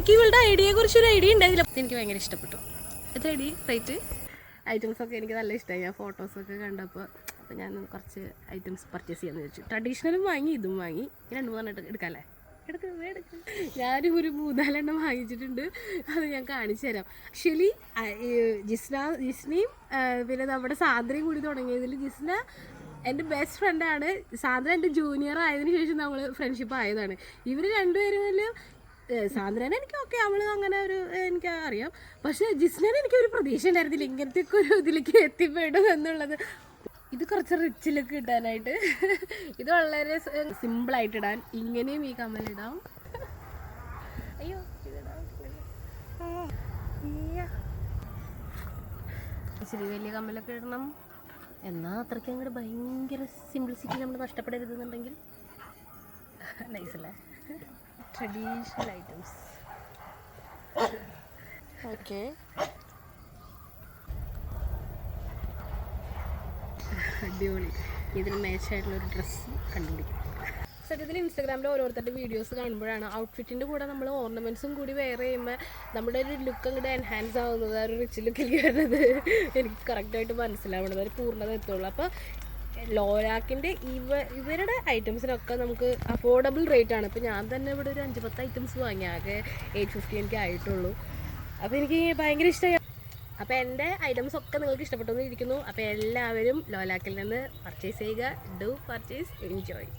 എനിക്ക് ഇവളുടെ ഐഡിയയെക്കുറിച്ചൊരു ഐഡിയ ഉണ്ടായിരുന്നില്ല. എനിക്ക് ഭയങ്കര ഇഷ്ടപ്പെട്ടു. എത്ര ഐഡിയ റേറ്റ്? ഐറ്റംസൊക്കെ എനിക്ക് നല്ല ഇഷ്ടമായി. ഞാൻ ഫോട്ടോസൊക്കെ കണ്ടപ്പോൾ അപ്പോൾ ഞാൻ കുറച്ച് ഐറ്റംസ് പർച്ചേസ് ചെയ്യാമെന്ന് വെച്ചു. ട്രഡീഷണലും വാങ്ങി, ഇതും വാങ്ങി. 2-3 എടുക്കാമല്ലേ? എടുക്കും. ഞാനും ഒരു 3-4 വാങ്ങിച്ചിട്ടുണ്ട്. അത് ഞാൻ കാണിച്ചു തരാം. ആക്ച്വലി ജിസ്നയും പിന്നെ നമ്മുടെ സാന്ദ്രയും കൂടി തുടങ്ങിയതിൽ ജിസ്ന എൻ്റെ ബെസ്റ്റ് ഫ്രണ്ടാണ്. സാന്ദ്ര എൻ്റെ ജൂനിയർ ആയതിനു ശേഷം നമ്മൾ ഫ്രണ്ട്ഷിപ്പ് ആയതാണ്. ഇവർ രണ്ടുപേരും സാന്ദ്രനെ എനിക്ക് ഓക്കെ, അവൾ അങ്ങനെ ഒരു എനിക്ക് അറിയാം. പക്ഷേ ജിസ്നനെ എനിക്കൊരു പ്രതീക്ഷ ഉണ്ടായിരുന്നില്ല ഇങ്ങനത്തെ ഒരു ഇതിലേക്ക് എത്തിപ്പെടും എന്നുള്ളത്. ഇത് കുറച്ച് റിച്ച് ലുക്ക് കിട്ടാനായിട്ട് ഇത് വളരെ സിമ്പിളായിട്ട് ഇടാൻ. ഇങ്ങനെയും ഈ കമ്മലിടാം. അയ്യോ ഇച്ചിരി വലിയ കമ്മലൊക്കെ ഇടണം. എന്നാൽ അത്രയ്ക്ക് അങ്ങോട്ട് ഭയങ്കര സിംപ്ലിസിറ്റി നമ്മൾ നഷ്ടപ്പെടരുതെന്നുണ്ടെങ്കിൽ നൈസല്ലേ. Traditional items okay. അടിപൊളി. ഇതിന് മാച്ചായിട്ടുള്ളൊരു ഡ്രസ്സ് കണ്ടുപിടിക്കും. സത്യത്തിൽ ഇൻസ്റ്റാഗ്രാമിൽ ഓരോരുത്തരുടെ വീഡിയോസ് കാണുമ്പോഴാണ് ഔട്ട്ഫിറ്റിൻ്റെ കൂടെ നമ്മൾ ഓർണമെൻറ്റ്സും കൂടി വെയർ ചെയ്യുമ്പോൾ നമ്മുടെ ഒരു ലുക്ക് അങ്ങോട്ട് എൻഹാൻസ് ആവുന്നത്, ഒരു റിച്ച് ലുക്കിലേക്ക് വരുന്നത് എനിക്ക് കറക്റ്റായിട്ട് മനസ്സിലാവുന്നത്, ഒരു പൂർണ്ണത എത്തുള്ളൂ. അപ്പോൾ ലോലാക്കിൻ്റെ ഇവരുടെ ഐറ്റംസിനൊക്കെ നമുക്ക് അഫോർഡബിൾ റേറ്റാണ്. ഇപ്പോൾ ഞാൻ തന്നെ ഇവിടെ ഒരു 5-10 ഐറ്റംസ് വാങ്ങി. ആകെ 850 എനിക്ക് ആയിട്ടുള്ളൂ. അപ്പോൾ എനിക്ക് ഭയങ്കര ഇഷ്ടമായി. അപ്പോൾ എൻ്റെ ഐറ്റംസ് ഒക്കെ നിങ്ങൾക്ക് ഇഷ്ടപ്പെട്ടു എന്നിരിക്കുന്നു. അപ്പോൾ എല്ലാവരും ലോലാക്കിൽ നിന്ന് പർച്ചേസ് ചെയ്യുക. Do purchase, enjoy.